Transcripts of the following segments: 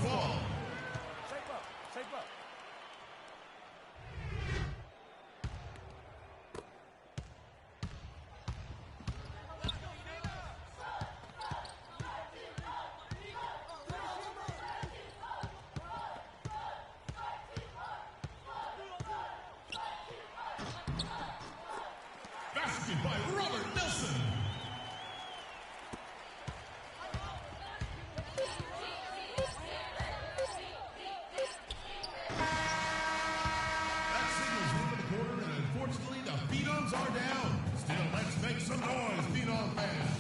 ball. Shape up. Shape up. Basket by Robert Nelson. That signals the end of the quarter, and unfortunately, the Phenoms are down. Still, let's make some noise, Phenom fans.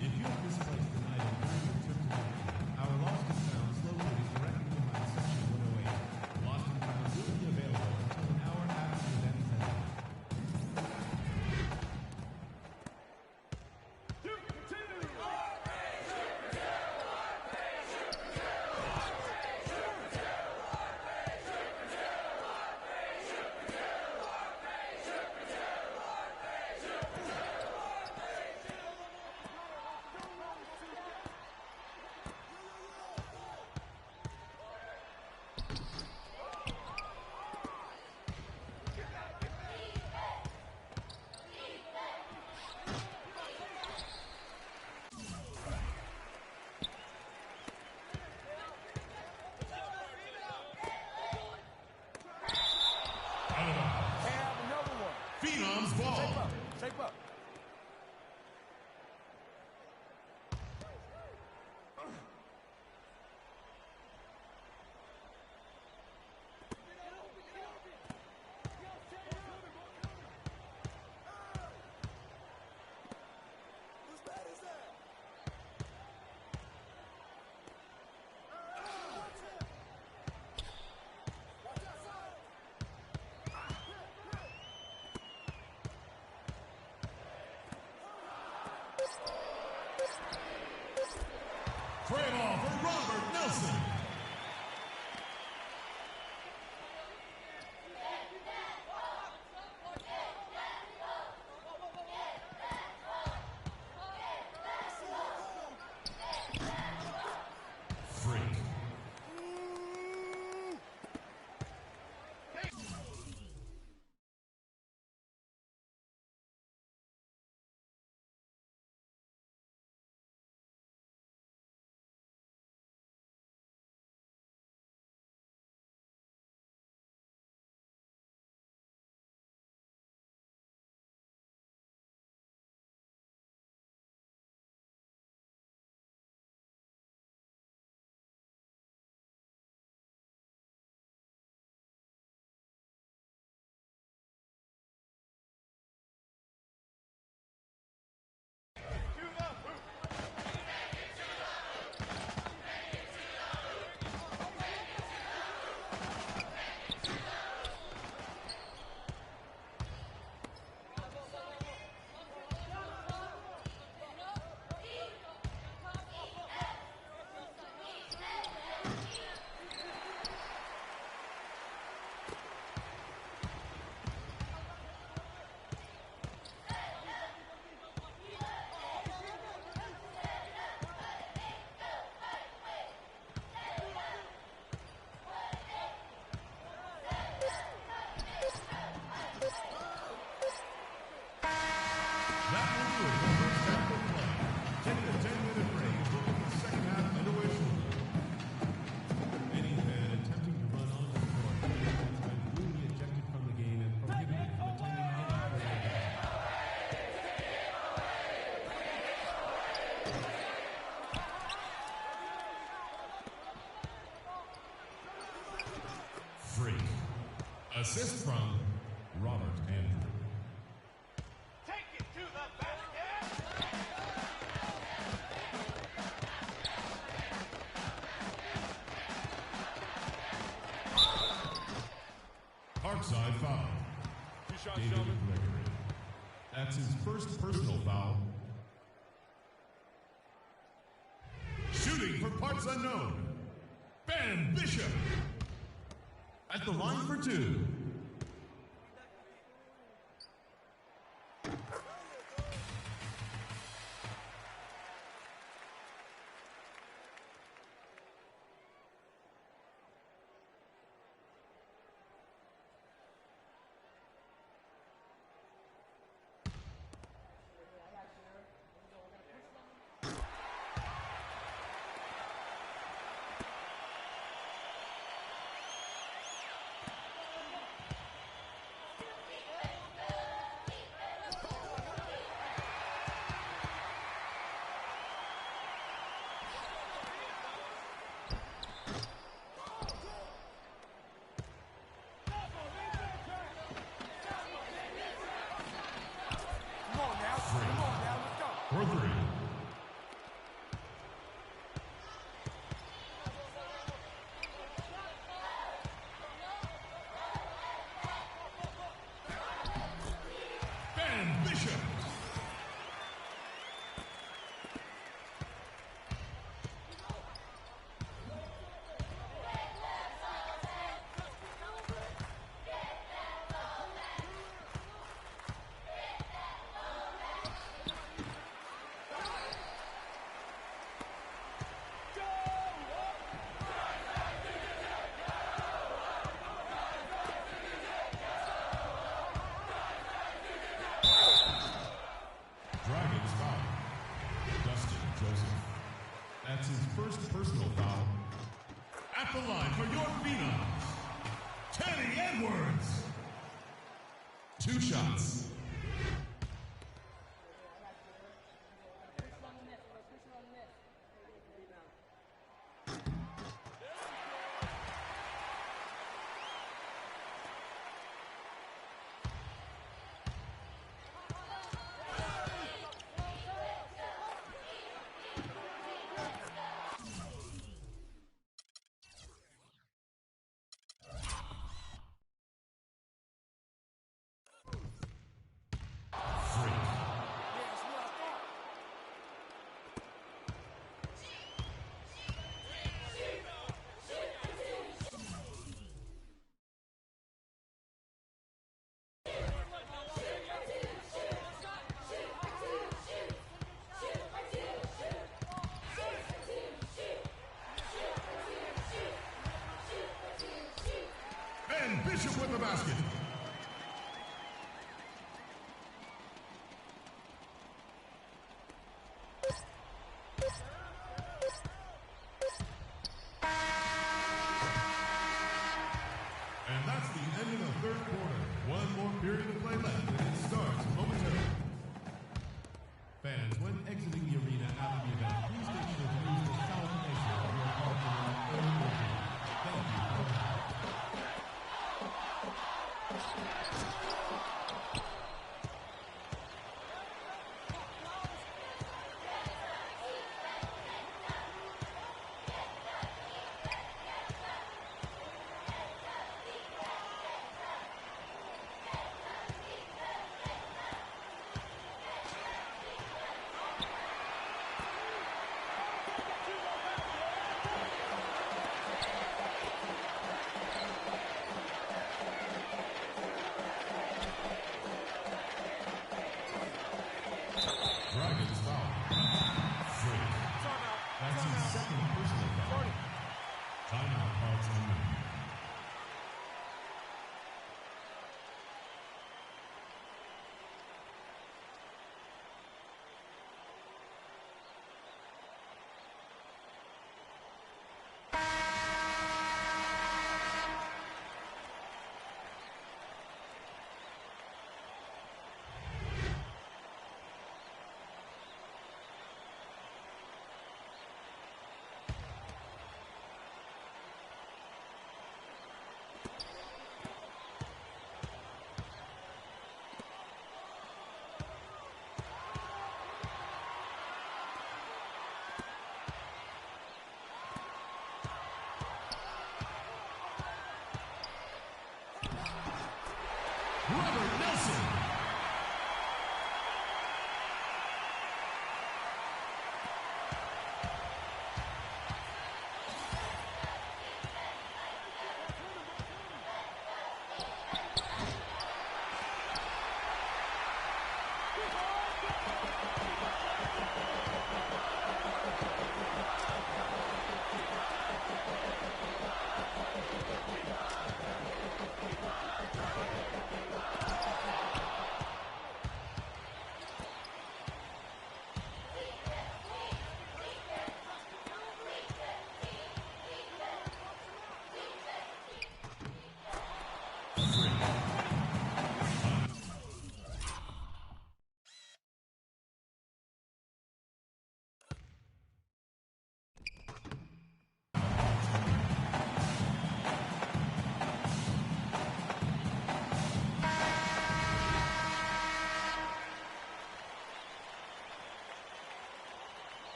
If you have misplaced an item during your trip to the game, our Lost and Found is located directly behind Section 108. Lost and Found will be available until an hour after the event has ended. Phenoms ball. Shape up. Shape up. Trade ball for Robert Nelson. Freak. That will do it for first half of play. Taking a 10-minute break as we'll get the second half underway shortly. Any fan attempting to run onto the court has been brutally ejected from the game and prohibited from attending any further event. Freak. Assist from Robert Andrew. Take it to the basket. Parkside foul. Two shots, David gentlemen. Gregory. That's his first personal foul. Shooting for parts unknown. Ben Bishop. At the line for two. for three. Ben Bishop. Dragons foul. Dustin Joseph. That's his first personal foul. At the line for your Phenoms, Teddy Edwards. 2 shots. Ben Bishop with the basket. And that's the end of the third quarter. One more period of play left, and it starts momentarily. Fans, when exiting the arena after the event, please make sure to use the south exit of your parking lot early. Thank you. Dragons foul. Free. That's his second personal foul. Timeout calls on him. Robert Nelson.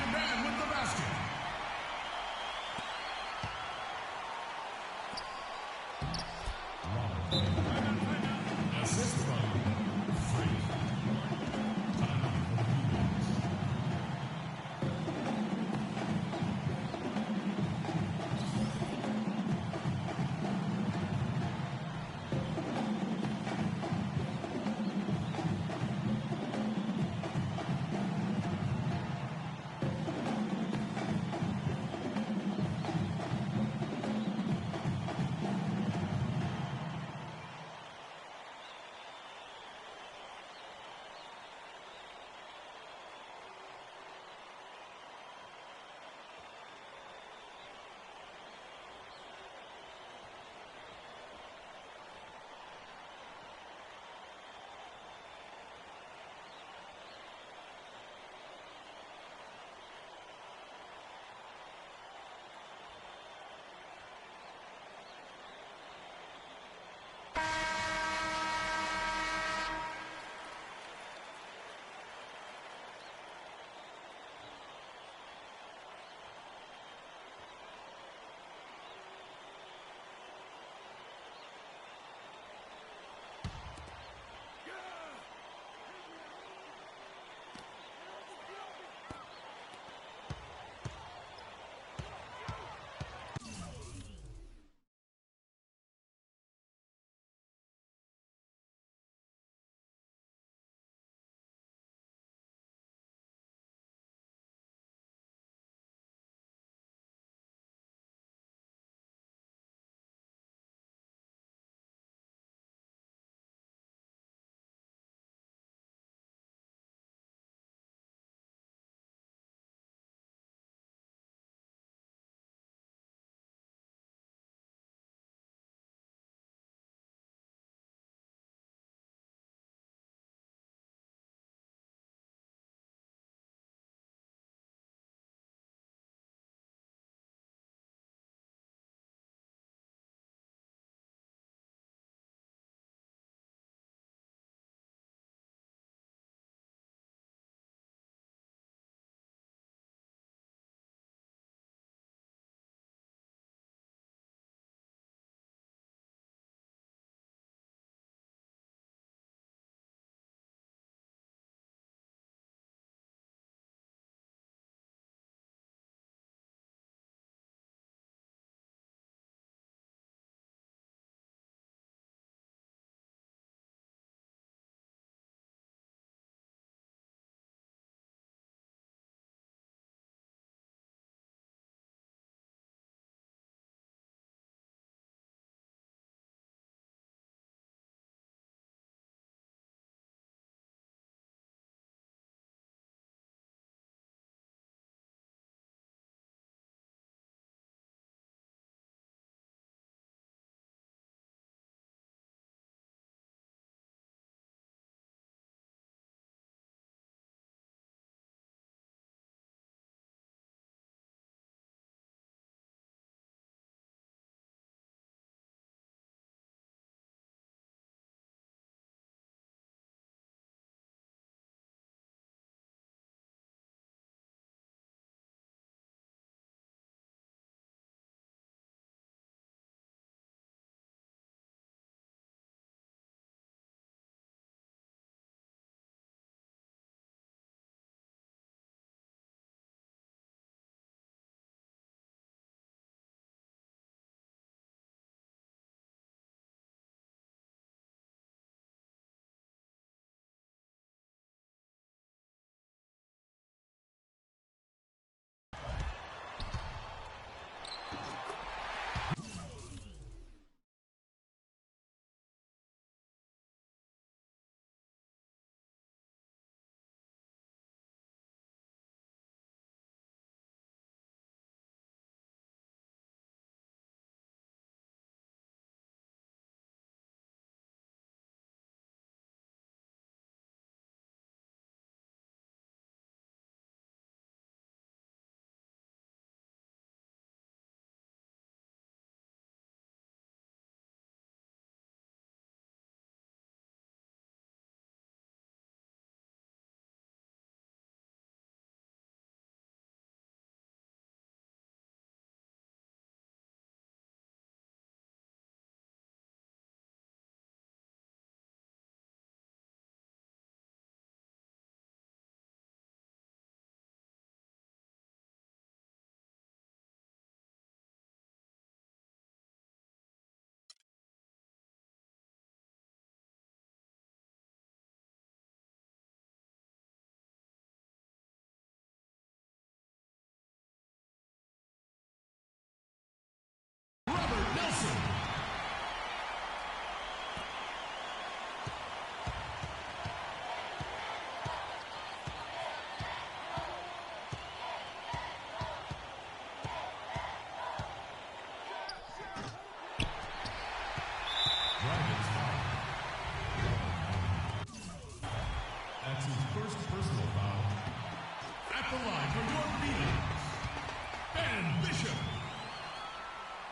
Van with the basket. Assist from Frank. Timeout for the Peanuts.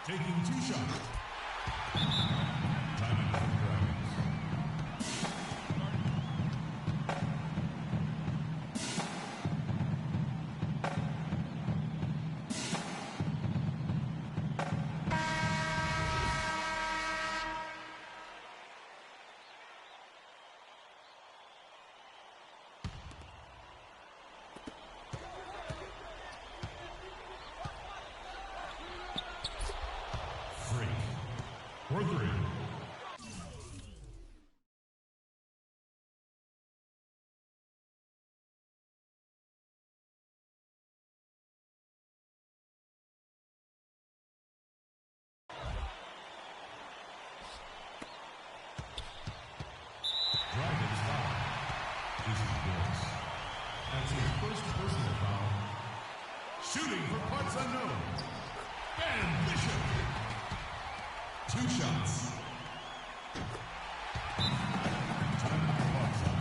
Taking 2 shots. Timeout for the Dragons. For 3. Dragons foul. Jason Brooks. That's his first personal foul. Shooting for parts unknown. Ben Bishop. 2 shots. Time for Parkside.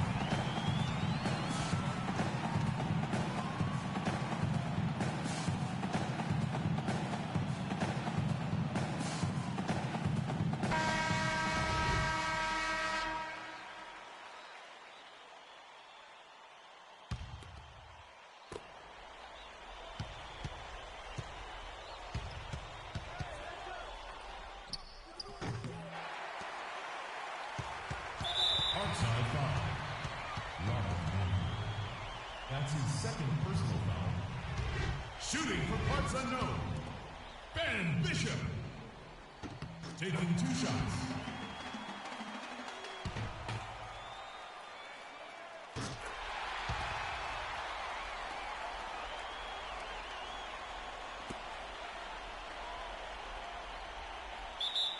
Parkside foul. Robert Moore. That's his second personal foul. Shooting for parts unknown. Ben Bishop. Taking 2 shots.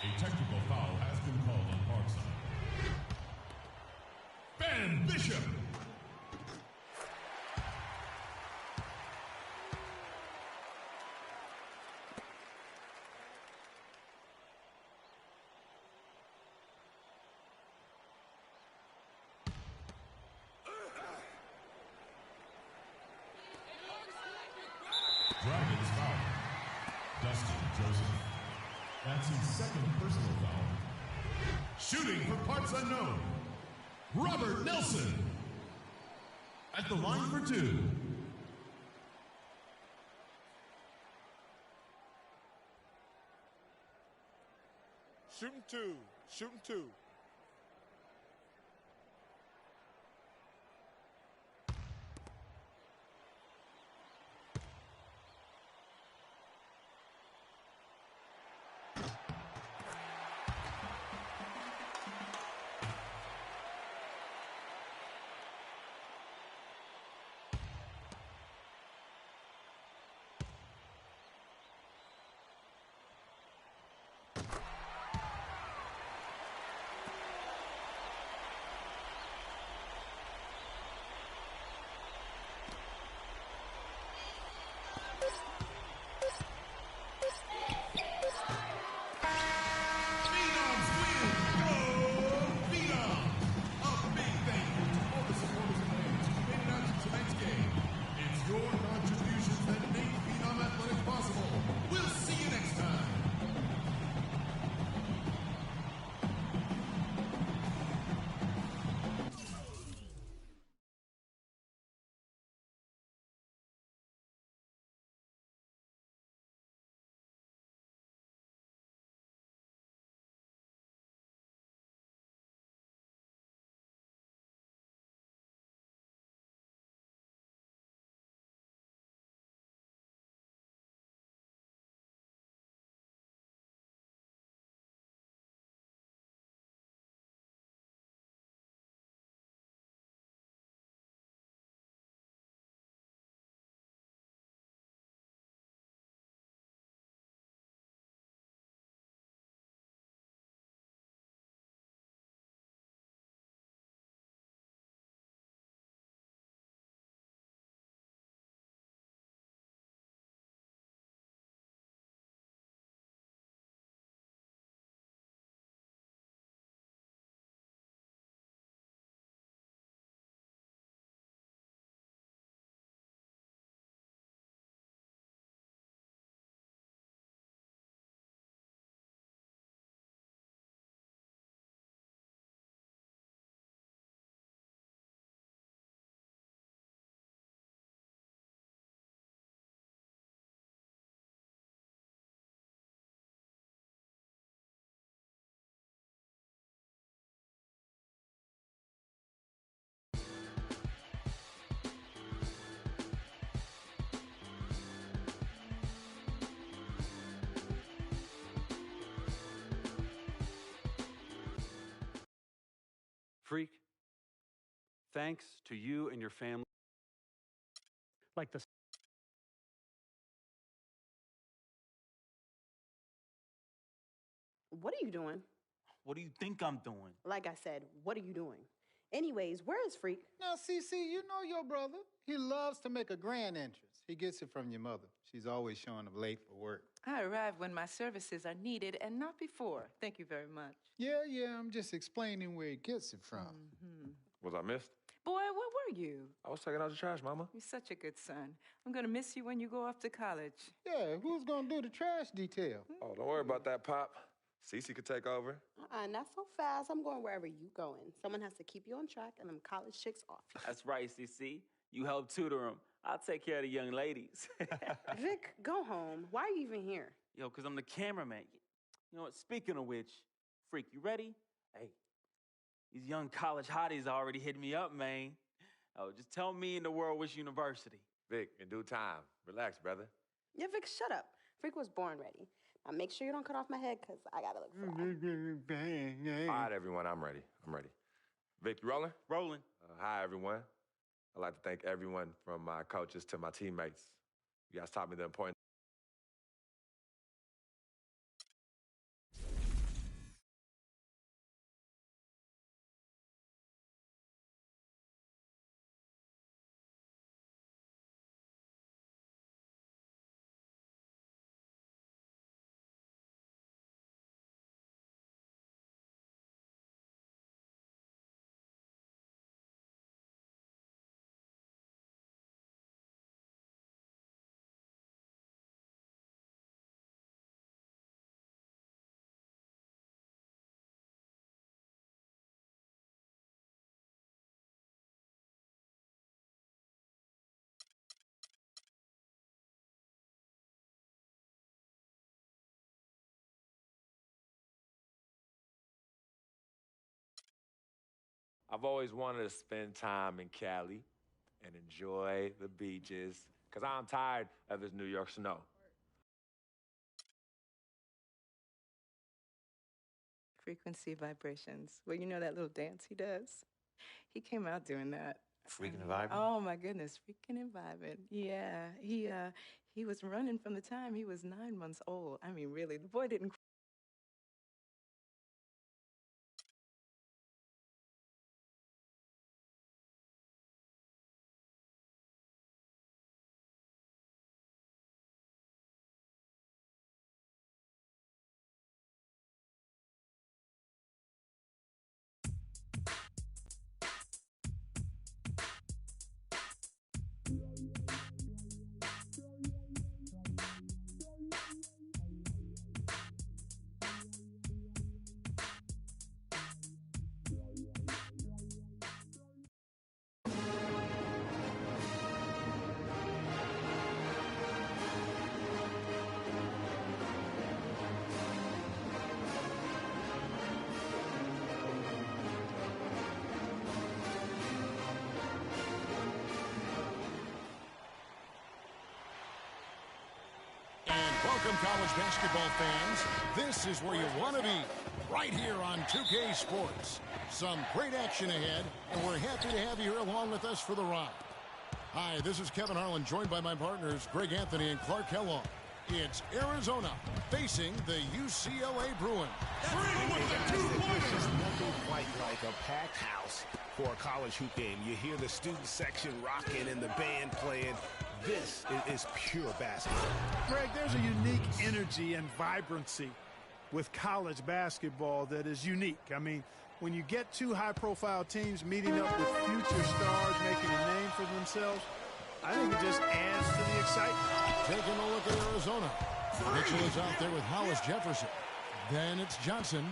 A technical foul has been called on Parkside. Ben Bishop. Dragons foul. Dustin Joseph. That's his second personal foul. Shooting for parts unknown. Robert Nelson. At the line for 2. Shooting 2. Shooting 2. Freak, thanks to you and your family. Like the What are you doing? What do you think I'm doing? Like I said, what are you doing? Anyways, where is Freak? Now, CC, you know your brother. He loves to make a grand entrance. He gets it from your mother. She's always showing up late for work. I arrive when my services are needed and not before. Thank you very much. Yeah, I'm just explaining where he gets it from. Was I missed? Boy, where were you? I was taking out the trash, Mama. You're such a good son. I'm going to miss you when you go off to college. Yeah, who's gonna do the trash detail? Oh, don't worry about that, Pop. Cece could take over. Not so fast. I'm going wherever you going. Someone has to keep you on track and them college chicks off you. That's right, CC. You help tutor them. I'll take care of the young ladies. Vic, go home. Why are you even here? Yo, because I'm the cameraman. You know what? Speaking of which, Freak, you ready? Hey, these young college hotties already hit me up, man. Oh, just tell me in the world which university. Vic, in due time. Relax, brother. Yeah, Vic, shut up. Freak was born ready. Now make sure you don't cut off my head, because I got to look fly. All right, everyone, I'm ready. Vic, you rolling? Rolling. Hi, everyone. I'd like to thank everyone from my coaches to my teammates. You guys taught me the importance. I've always wanted to spend time in Cali and enjoy the beaches, because I'm tired of this New York snow. Frequency vibrations. Well, you know that little dance he does? He came out doing that. Freaking and vibing? Oh, my goodness. Freaking and vibing. Yeah. He was running from the time he was 9 months old. I mean, really, the boy didn't. Welcome, college basketball fans. This is where you want to be, right here on 2K Sports. Some great action ahead, and we're happy to have you here along with us for the ride. Hi, this is Kevin Harlan, joined by my partners, Greg Anthony and Clark Kellogg. It's Arizona facing the UCLA Bruins. There's nothing quite like a packed house for a college hoop game. You hear the student section rocking and the band playing. This is pure basketball. Greg, there's a unique energy and vibrancy with college basketball that is unique. I mean, when you get two high-profile teams meeting up with future stars making a name for themselves, I think it just adds to the excitement. Taking a look at Arizona. Mitchell is out there with Hollis Jefferson. Then it's Johnson.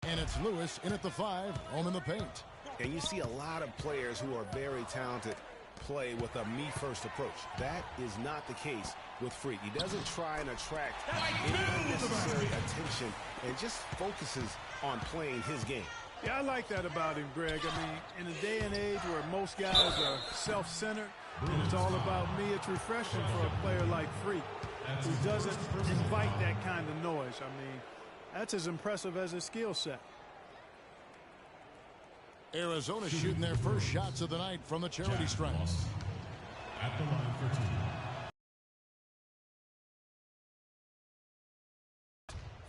And it's Lewis in at the 5, home in the paint. And you see a lot of players who are very talented play with a me-first approach. That is not the case with Freak. He doesn't try and attract any unnecessary attention and just focuses on playing his game. Yeah, I like that about him, Greg. I mean, in a day and age where most guys are self-centered and it's all about me, it's refreshing for a player like Freak who doesn't invite that kind of noise. I mean, That's as impressive as his skill set. Arizona shooting their first shots of the night from the charity stripe. At the line for two.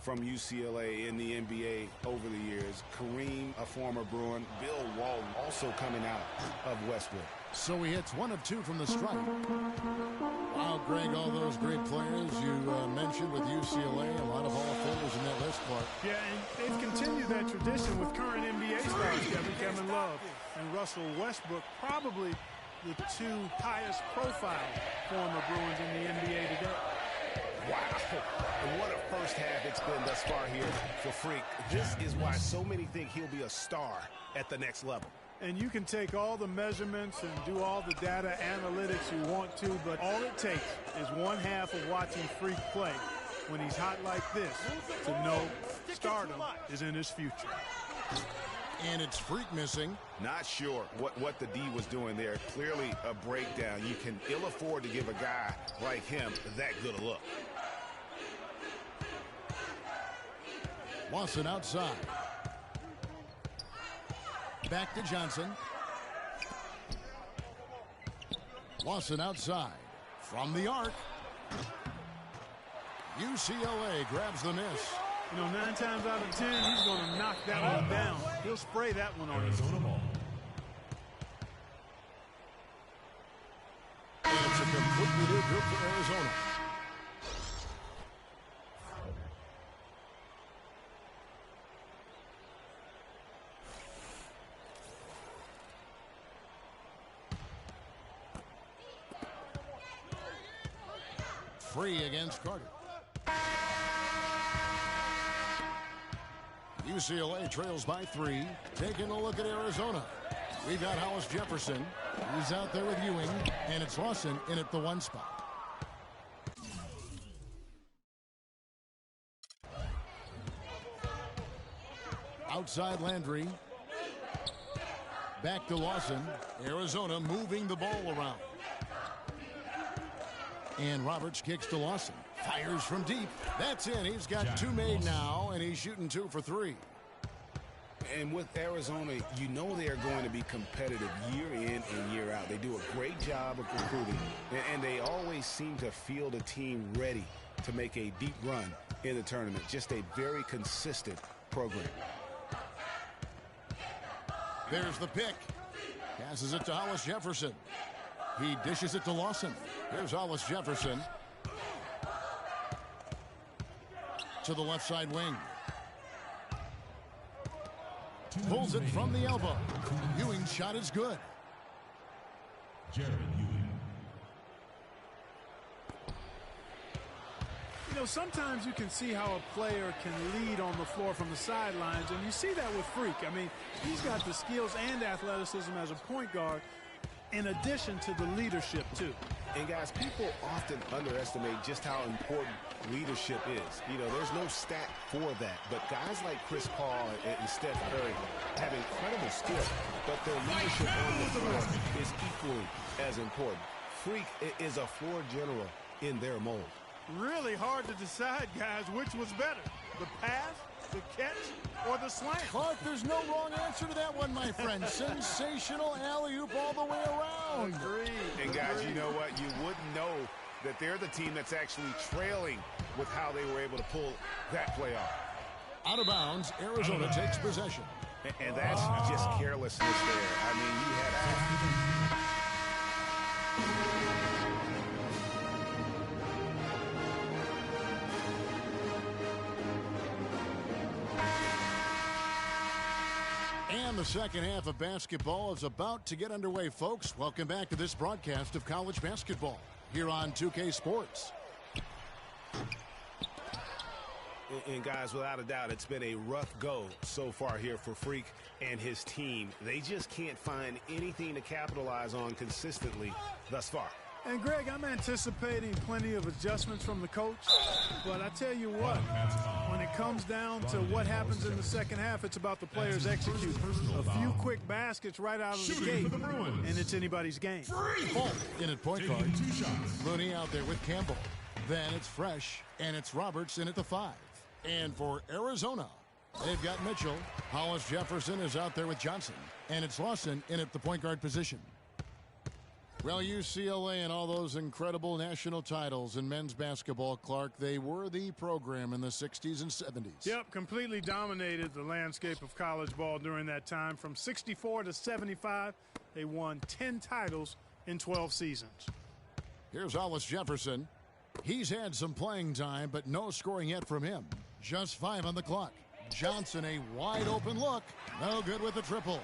From UCLA in the NBA over the years, Kareem, a former Bruin, Bill Walton also coming out of Westwood. So he hits 1 of 2 from the stripe. Wow, Greg, all those great players you mentioned with UCLA, a lot of Hall of Famers in that list, Clark. Yeah, and they've continued that tradition with current NBA stars, Kevin Love and Russell Westbrook, probably the 2 highest profile former Bruins in the NBA today. Wow, and what a first half it's been thus far here for Freak. This is why so many think he'll be a star at the next level. And you can take all the measurements and do all the data analytics you want to, but all it takes is one half of watching Freak play when he's hot like this to know stardom is in his future. And it's Freak missing. Not sure what the D was doing there. Clearly a breakdown. You can ill afford to give a guy like him that good a look. Lawson outside. Back to Johnson. Lawson outside. From the arc. UCLA grabs the miss. You know, 9 times out of 10, he's going to knock that one down. He'll spray that one on Arizona ball. And it's a completely new group for Arizona. Free against Carter. UCLA trails by 3. Taking a look at Arizona. We've got Hollis Jefferson. He's out there with Ewing. And it's Lawson in at the 1 spot. Outside Landry. Back to Lawson. Arizona moving the ball around. And Roberts kicks to Lawson. Fires from deep. That's in. He's got 2 made now, and he's shooting 2 for 3. And with Arizona, you know they are going to be competitive year in and year out. They do a great job of recruiting, and they always seem to field a team ready to make a deep run in the tournament. Just a very consistent program. There's the pick. Passes it to Hollis Jefferson. He dishes it to Lawson. Here's Hollis Jefferson. To the left side wing. Pulls it from the elbow. Ewing's shot is good. Jared Ewing. You know, sometimes you can see how a player can lead on the floor from the sidelines, and you see that with Freak. I mean, he's got the skills and athleticism as a point guard, in addition to the leadership, too. And, guys, people often underestimate just how important leadership is. You know, there's no stat for that. But guys like Chris Paul and Steph Curry have incredible skill, but their leadership on the floor is equally as important. Freak is a floor general in their mold. Really hard to decide, guys, which was better, the pass, the catch, or the slam. Clark, there's no wrong answer to that one, my friend. Sensational alley-oop all the way around. Agreed. And, guys, you know what? You wouldn't know that they're the team that's actually trailing with how they were able to pull that play off. Out of bounds, Arizona takes possession. And that's just carelessness there. I mean, you had... And the second half of basketball is about to get underway, folks. Welcome back to this broadcast of college basketball here on 2K Sports. And guys, without a doubt, it's been a rough go so far here for Freak and his team. They just can't find anything to capitalize on consistently thus far. And, Greg, I'm anticipating plenty of adjustments from the coach. But I tell you what, when it comes down to what happens in the second half, it's about the players execute. A few quick baskets right out of the gate, and it's anybody's game. Ball in at point guard. Looney out there with Campbell. Then it's Fresh, and it's Roberts in at the 5. And for Arizona, they've got Mitchell. Hollis Jefferson is out there with Johnson. And it's Lawson in at the point guard position. Well, UCLA and all those incredible national titles in men's basketball, Clark, they were the program in the 60s and 70s. Yep, completely dominated the landscape of college ball during that time. From 64 to 75, they won 10 titles in 12 seasons. Here's Hollis Jefferson. He's had some playing time, but no scoring yet from him. Just 5 on the clock. Johnson, a wide open look. No good with the triple.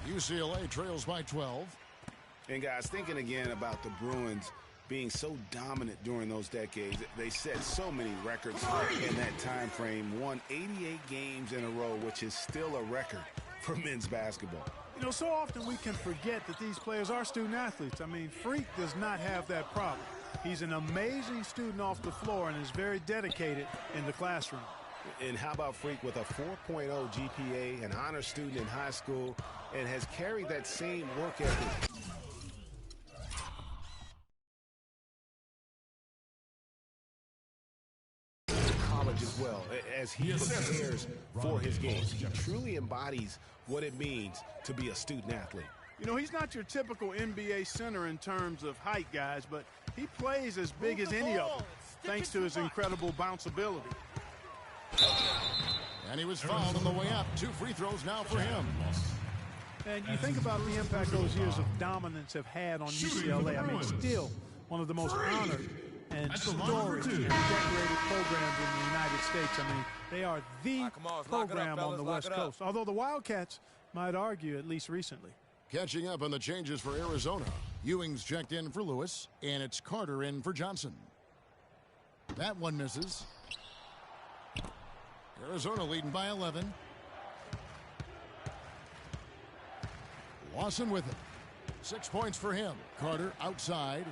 UCLA trails by 12. And guys, thinking again about the Bruins being so dominant during those decades, they set so many records in that time frame, won 88 games in a row, which is still a record for men's basketball. You know, so often we can forget that these players are student athletes. I mean, Freak does not have that problem. He's an amazing student off the floor and is very dedicated in the classroom. And how about Freak with a 4.0 GPA, an honor student in high school, and has carried that same work ethic college as well, as he prepares for his games. He truly embodies what it means to be a student athlete. You know, he's not your typical NBA center in terms of height, guys, but he plays as big as any of them, thanks to his incredible bounceability. And he was fouled on the way up. 2 free throws now for him. And you think about the impact those years of dominance have had on UCLA. I mean, still one of the most honored and storied and decorated programs in the United States. I mean, they are the program on the West Coast, although the Wildcats might argue, at least recently. Catching up on the changes for Arizona. Ewing's checked in for Lewis, and it's Carter in for Johnson. That one misses. Arizona leading by 11. Lawson with it. 6 points for him. Carter outside.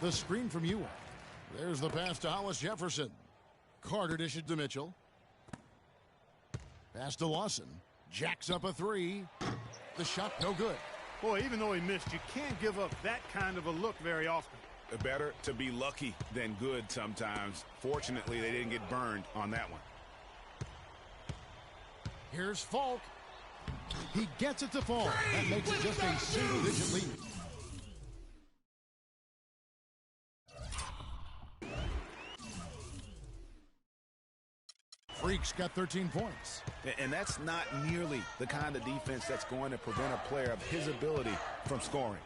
The screen from Ewing. There's the pass to Hollis Jefferson. Carter dishes to Mitchell. Pass to Lawson. Jacks up a three. The shot no good. Boy, even though he missed, you can't give up that kind of a look very often. Better to be lucky than good sometimes. Fortunately, they didn't get burned on that one. Here's Falk. He gets it to fall. That makes it just a single-digit lead. Freak's got 13 points. And that's not nearly the kind of defense that's going to prevent a player of his ability from scoring.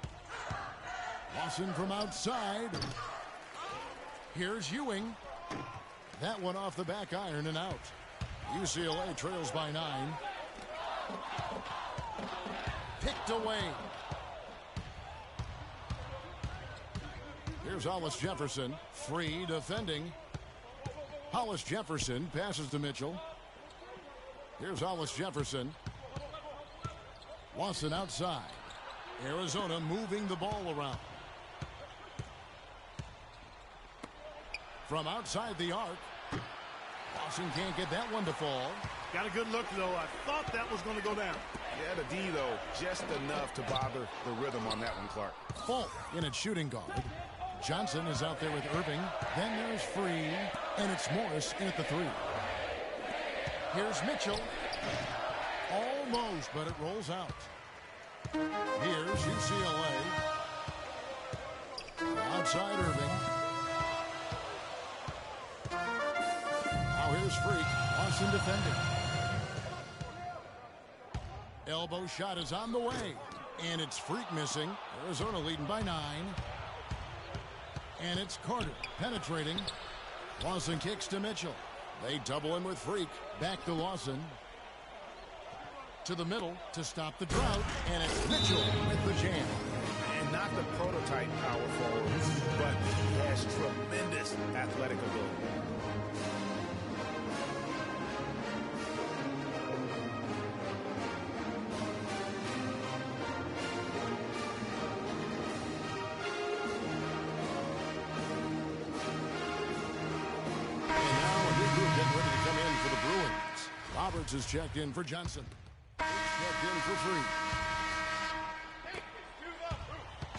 Lawson from outside. Here's Ewing. That one off the back iron and out. UCLA trails by 9. Picked away. Here's Hollis Jefferson. Free defending. Hollis Jefferson passes to Mitchell. Here's Hollis Jefferson. Lawson outside. Arizona moving the ball around. From outside the arc. Lawson can't get that one to fall. Got a good look, though. I thought that was going to go down. Yeah, the D, though, just enough to bother the rhythm on that one, Clark. Falk in at shooting guard. Johnson is out there with Irving. Then there's Free. And it's Morris in at the 3. Here's Mitchell. Almost, but it rolls out. Here's UCLA. Outside Irving. Now here's Freak. Lawson defending. Elbow shot is on the way. And it's Freak missing. Arizona leading by 9. And it's Carter penetrating. Lawson kicks to Mitchell. They double him with Freak. Back to Lawson. To the middle to stop the drought. And it's Mitchell with the jam. And not the prototype power forward, but he has tremendous athletic ability. Roberts is checked in for Johnson. Checked in for Freak.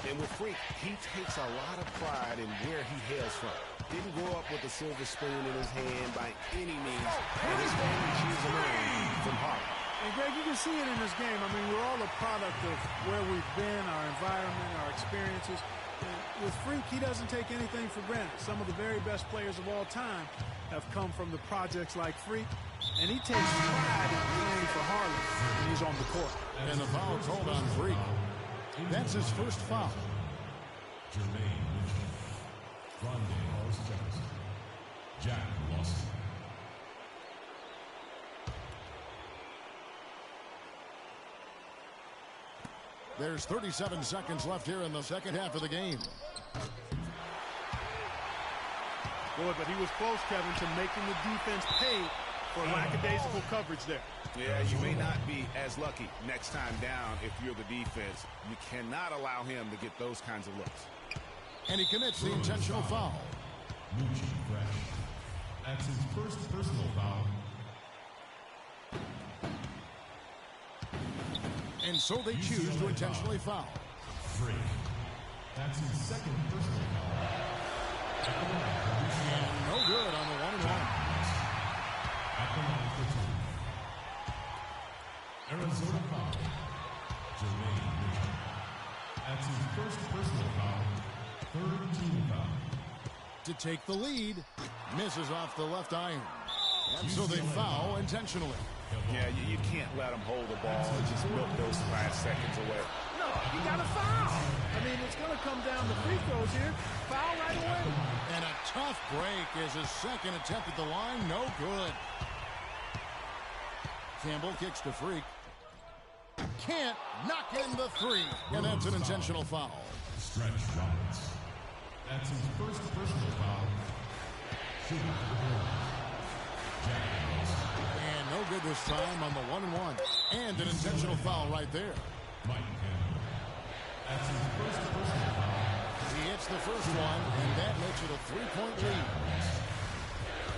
And with Freak, he takes a lot of pride in where he hails from. Didn't grow up with a silver spoon in his hand by any means. And his family cheers him on from Harvard. And Greg, you can see it in this game. I mean, we're all a product of where we've been, our environment, our experiences. And with Freak, he doesn't take anything for granted. Some of the very best players of all time have come from the projects like Freak. And he takes pride in playing for Harlem when he's on the court. And the foul called on Freak. That's his first foul. Jermaine Mitchell. Rondé Hollis Jefferson. Jack Lawson. There's 37 seconds left here in the second half of the game. Boy, but he was close, Kevin, to making the defense pay for lackadaisical coverage there. Yeah, you may not be as lucky next time down if you're the defense. You cannot allow him to get those kinds of looks. And he commits the intentional foul. Moochie Fresh. That's his first personal foul. And so they choose to intentionally foul. Freak. That's his second personal foul. And no good on the 1-and-1. At the line for 2. Arizona foul. Jermaine Mitchell. That's his first personal foul. Third team foul. To take the lead. Misses off the left iron. And so they foul intentionally. Yeah, you can't let them hold the ball and just milk those last seconds away. No, you got to foul. I mean, it's going to come down to free throws here. Foul right away. And a tough break is his second attempt at the line. No good. Campbell kicks to Freak. Can't knock in the 3. And that's an intentional foul. Stretch Roberts. That's his first personal foul. Shooting for the goal. Jack Lawson. And no good this time on the 1-and-1. And an intentional foul right there. Mike Campbell. That's his first personal foul. He hits the first one, and that makes it a 3-point lead.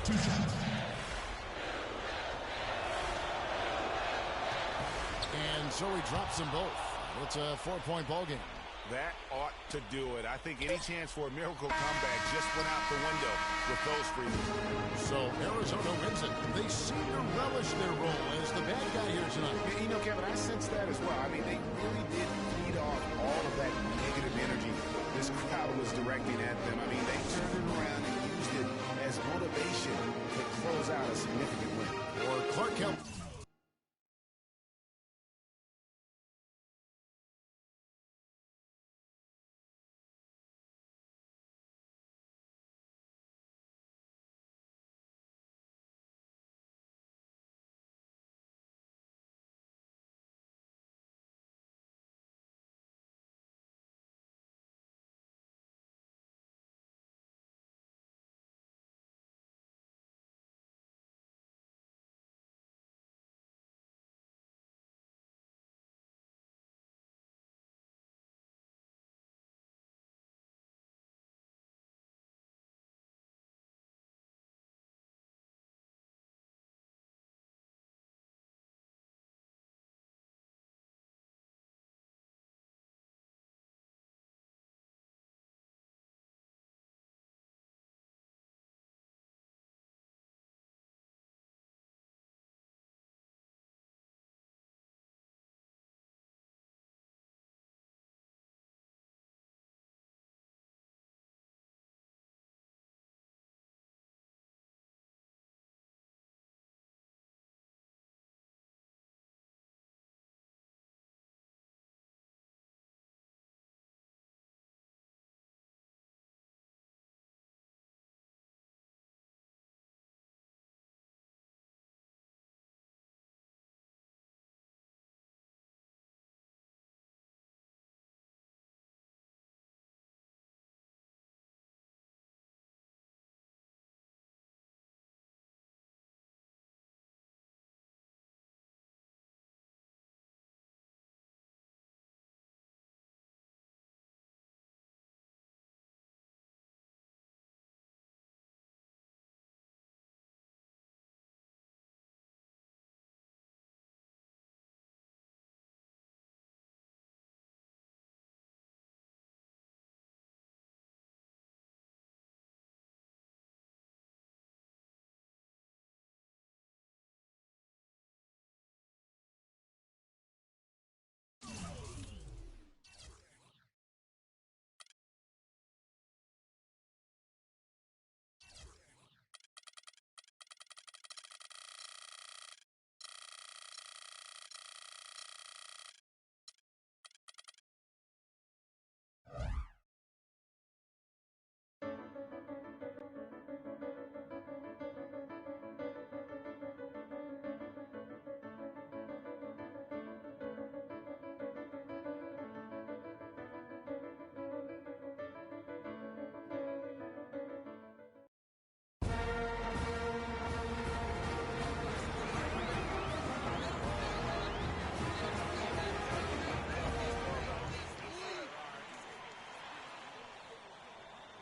2 shots. And so he drops them both. It's a 4-point ball game. That ought to do it. I think any chance for a miracle comeback just went out the window with those free throws. So Arizona wins it. They seem to relish their role as the bad guy here tonight. You know, Kevin, I sense that as well. I mean, they really did feed off all of that negative energy this crowd was directing at them. I mean, they turned it around and used it as motivation to close out a significant win. For Clark Kent.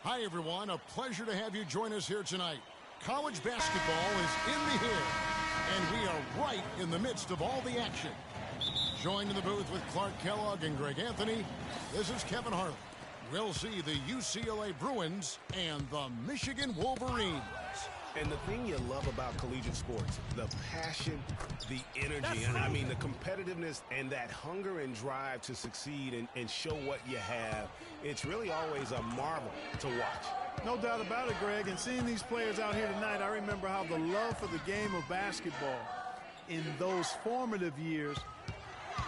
Hi, everyone. A pleasure to have you join us here tonight. College basketball is in the air, and we are right in the midst of all the action. Joined in the booth with Clark Kellogg and Greg Anthony, this is Kevin Harlan. We'll see the UCLA Bruins and the Michigan Wolverines. And the thing you love about collegiate sports, the passion, the energy, and I mean the competitiveness and that hunger and drive to succeed and show what you have, it's really always a marvel to watch. No doubt about it, Greg. And seeing these players out here tonight, I remember how the love for the game of basketball in those formative years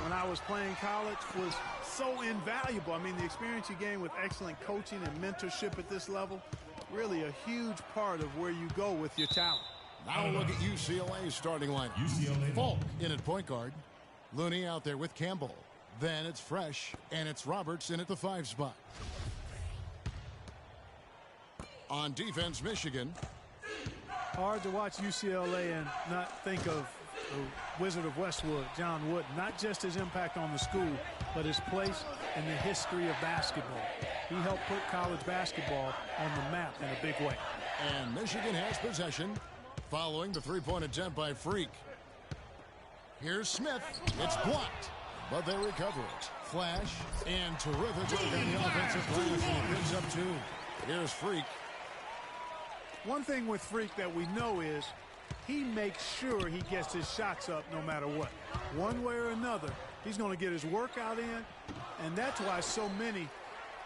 when I was playing college was so invaluable. I mean, the experience you gain with excellent coaching and mentorship at this level, really a huge part of where you go with your talent. Now look at UCLA's starting lineup. UCLA. Falk in at point guard. Looney out there with Campbell. Then it's Fresh, and it's Roberts in at the 5 spot. On defense, Michigan. Hard to watch UCLA and not think of the Wizard of Westwood, John Wooden, not just his impact on the school, but his place in the history of basketball. He helped put college basketball on the map in a big way. And Michigan has possession following the three-point attempt by Freak. Here's Smith. It's blocked, but they recover it. Flash and terrific work on the offensive glass, and he picks up 2. Here's Freak. One thing with Freak that we know is he makes sure he gets his shots up no matter what. One way or another, he's going to get his workout in, and that's why so many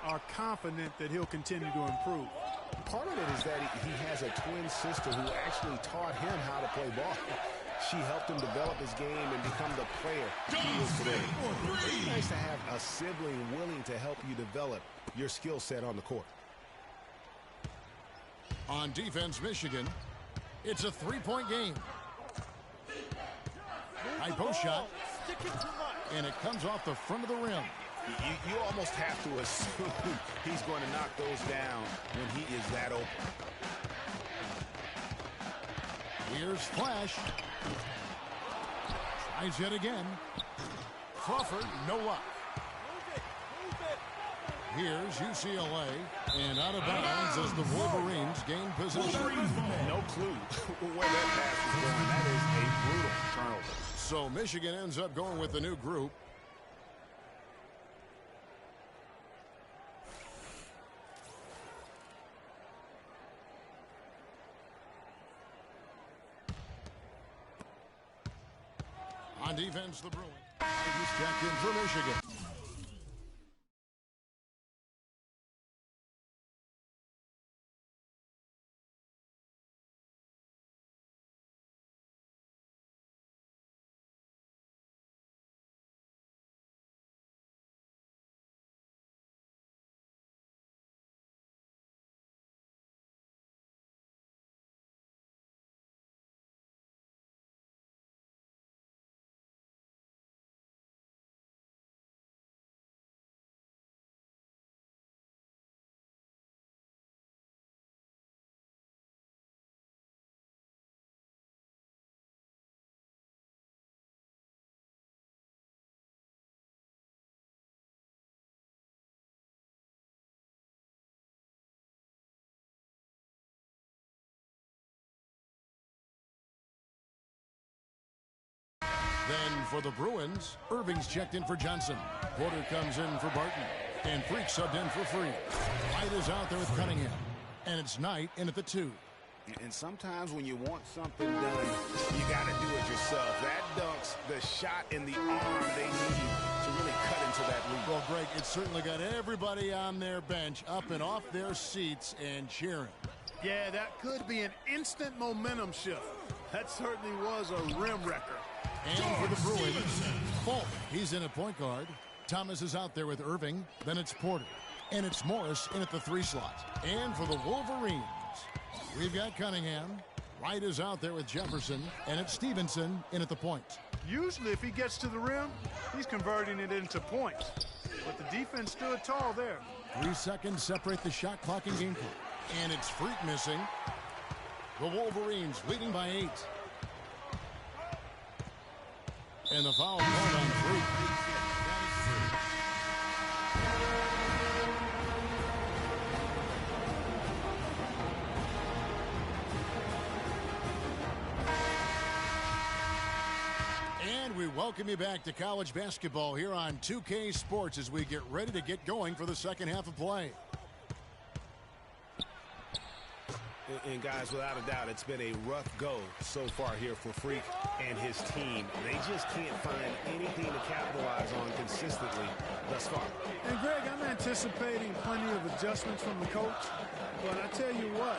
are confident that he'll continue to improve. Part of it is that he has a twin sister who actually taught him how to play ball. She helped him develop his game and become the player he is today. It's nice to have a sibling willing to help you develop your skill set on the court. On defense, Michigan, it's a three-point game. High post shot, and it comes off the front of the rim. You almost have to assume he's going to knock those down when he is that open. Here's Flash. Tries yet again. Crawford, no luck. Here's UCLA, and out of bounds as the Wolverines gain possession. No clue where that pass is going. That is a brutal turnover. So Michigan ends up going with the new group. On defense, the Bruins. He's checked in for Michigan. Then for the Bruins, Irving's checked in for Johnson. Porter comes in for Barton. And Freak subbed in for Free. White is out there with Cunningham. And it's Knight in at the 2. And sometimes when you want something done, you got to do it yourself. That dunks the shot in the arm they need to really cut into that lead. Well, Greg, it certainly got everybody on their bench up and off their seats and cheering. Yeah, that could be an instant momentum shift. That certainly was a rim wrecker. And for the Bruins, Fulk, he's in at point guard. Thomas is out there with Irving. Then it's Porter. And it's Morris in at the 3 slot. And for the Wolverines, we've got Cunningham. White is out there with Jefferson. And it's Stevenson in at the point. Usually if he gets to the rim, he's converting it into points. But the defense stood tall there. 3 seconds separate the shot clock and game clock. And it's Freak missing. The Wolverines leading by 8. And the foul called on Freak. And we welcome you back to college basketball here on 2K Sports as we get ready to get going for the second half of play. And guys, without a doubt, it's been a rough go so far here for Freak and his team. They just can't find anything to capitalize on consistently thus far. And Greg, I'm anticipating plenty of adjustments from the coach. But I tell you what,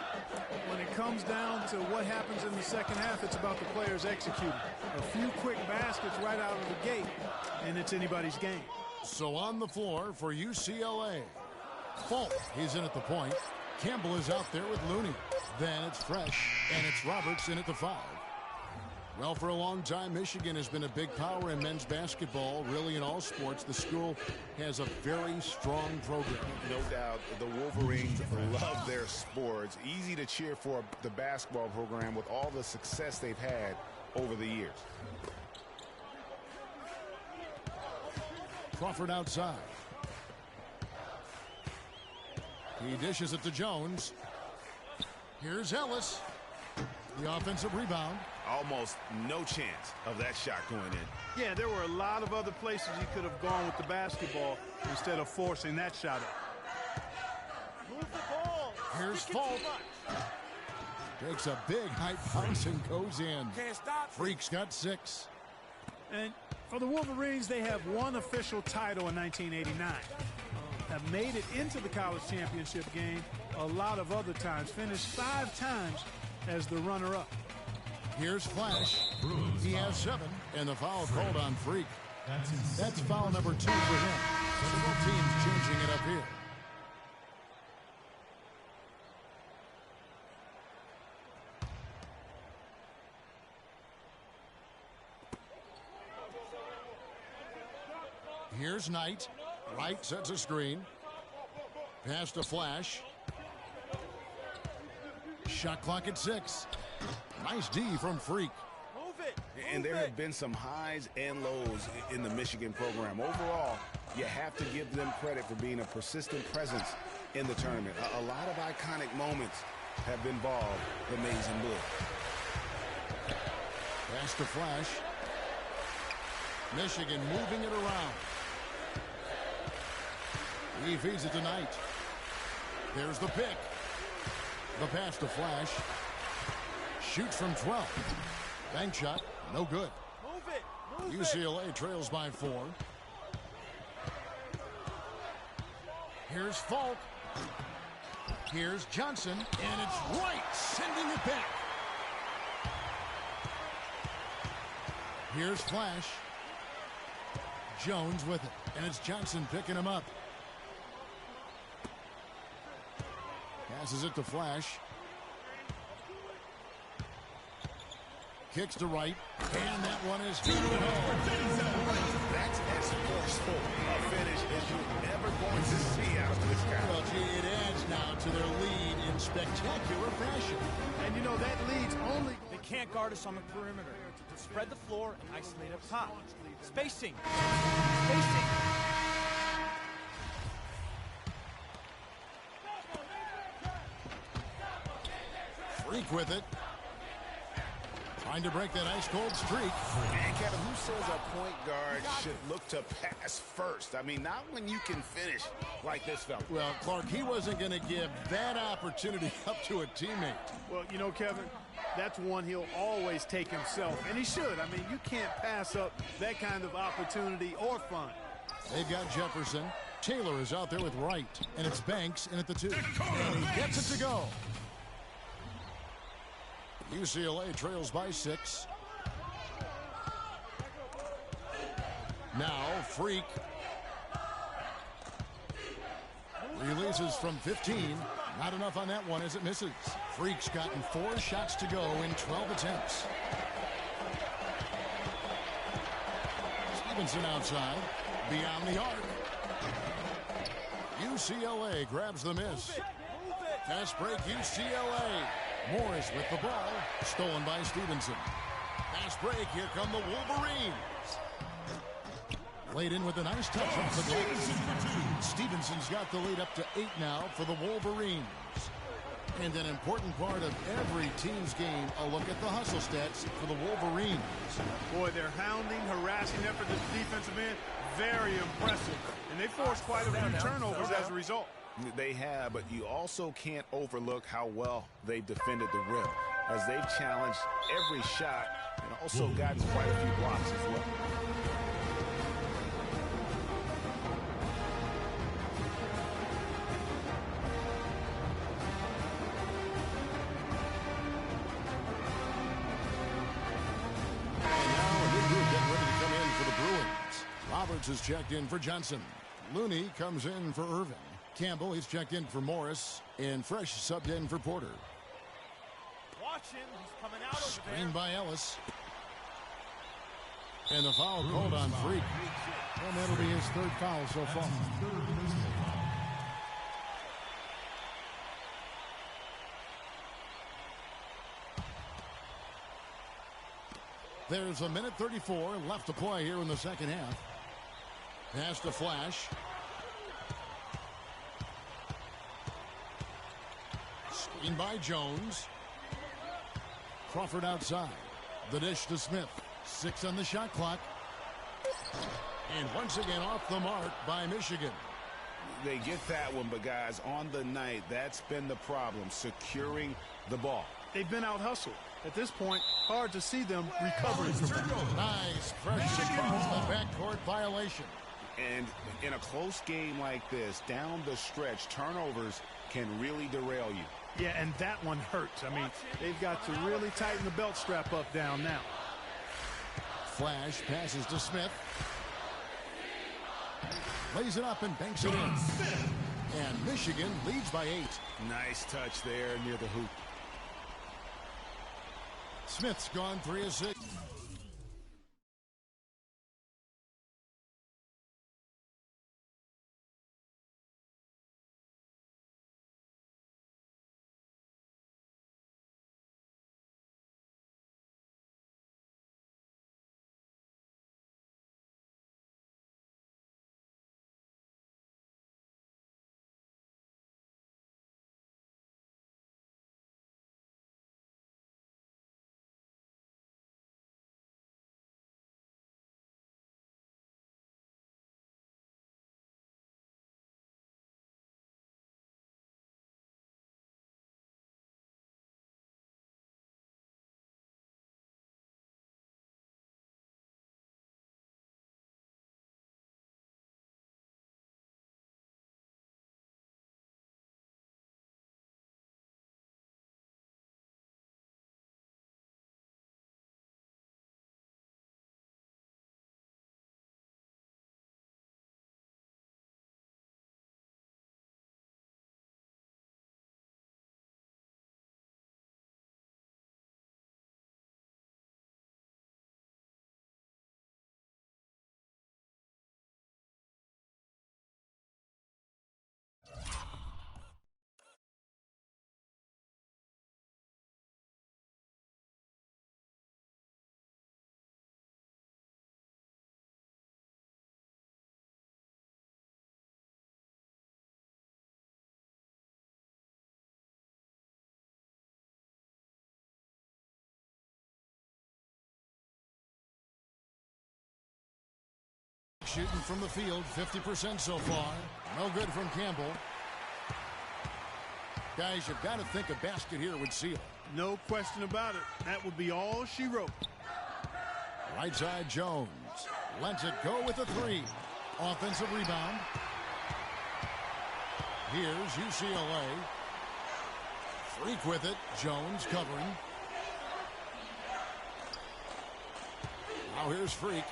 when it comes down to what happens in the second half, it's about the players executing. A few quick baskets right out of the gate, and it's anybody's game. So on the floor for UCLA, Fulk, he's in at the point. Campbell is out there with Looney. Then it's Fresh, and it's Roberts in at the 5. Well, for a long time, Michigan has been a big power in men's basketball, really in all sports. The school has a very strong program. No doubt, the Wolverines love their sports. Easy to cheer for the basketball program with all the success they've had over the years. Crawford outside. He dishes it to Jones. Here's Ellis. The offensive rebound. Almost no chance of that shot going in. Yeah, there were a lot of other places he could have gone with the basketball instead of forcing that shot up. Move the ball. Here's Falk. Takes a big high bounce and goes in. Can't stop. Freak's got 6. And for the Wolverines, they have one official title in 1989. Have made it into the college championship game a lot of other times. Finished 5 times as the runner-up. Here's Flash. He has 7, and the foul called on Freak. That's foul number 2 for him. Several teams changing it up here. Here's Knight. Wright sets a screen. Pass to Flash. Shot clock at 6. Nice D from Freak. Move it. And there have been some highs and lows in the Michigan program. Overall, you have to give them credit for being a persistent presence in the tournament. A lot of iconic moments have involved the Maize and Blue. Pass to Flash. Michigan moving it around. He feeds it to Knight. There's the pick. The pass to Flash. Shoots from 12. Bank shot, no good. Move it. Move UCLA trails by 4. Here's Falk. Here's Johnson, and it's Wright sending it back. Here's Flash. Jones with it, and it's Johnson picking him up. Passes it to Flash. Kicks to Wright, and that one is good. That's as forceful a finish as you're ever going to see out of this guy. Well, gee, it adds now to their lead in spectacular fashion. And you know, that leads only... They can't guard us on the perimeter. Spread the floor and isolate up top. Spacing. Spacing. Freak with it. Trying to break that ice-cold streak. And Kevin, who says a point guard should look to pass first? I mean, not when you can finish like this fella. Well, Clark, he wasn't going to give that opportunity up to a teammate. Well, you know, Kevin, that's one he'll always take himself, and he should. I mean, you can't pass up that kind of opportunity or fun. They've got Jefferson. Taylor is out there with Wright, and it's Banks in at the 2. And he gets it to go. UCLA trails by 6. Now, Freak releases from 15. Not enough on that one as it misses. Freak's gotten 4 shots to go in 12 attempts. Stevenson outside, beyond the arc. UCLA grabs the miss. Fast break, UCLA. Morris with the ball, stolen by Stevenson. Pass break, here come the Wolverines. Laid in with a nice touch off the glass. Stevenson's got the lead up to 8 now for the Wolverines. And an important part of every team's game, a look at the hustle stats for the Wolverines. Boy, their hounding, harassing effort this defensive end, very impressive. And they forced quite a few turnovers as a result. They have, but you also can't overlook how well they've defended the rim, as they've challenged every shot and also gotten quite a few blocks as well. And now a new group getting ready to come in for the Bruins. Roberts is checked in for Johnson. Looney comes in for Irvin. Campbell, he's checked in for Morris, and Fresh subbed in for Porter. Watch him. He's coming out over Screened by Ellis. And the foul called on Freak. And that'll be his 3rd foul so far. There's a minute 34 left to play here in the second half. Pass to Flash. Screen by Jones. Crawford outside. The dish to Smith. 6 on the shot clock. And once again off the mark by Michigan. They get that one, but guys, on the night, that's been the problem, securing the ball. They've been out-hustled. At this point, hard to see them recovering from that. Nice pressure calls the backcourt violation. And in a close game like this, down the stretch, turnovers can really derail you. Yeah, and that one hurts. I mean, they've got to really tighten the belt strap up down now. Flash passes to Smith. Lays it up and banks it in. And Michigan leads by 8. Nice touch there near the hoop. Smith's gone 3 of 6. Shooting from the field, 50% so far. No good from Campbell. Guys, you've got to think a basket here would seal. No question about it. That would be all she wrote. Right side Jones. Lets it go with a 3. Offensive rebound. Here's UCLA. Freak with it. Jones covering. Now here's Freak.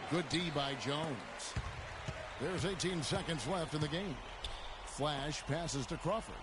Good D by Jones. There's 18 seconds left in the game. Flash passes to Crawford.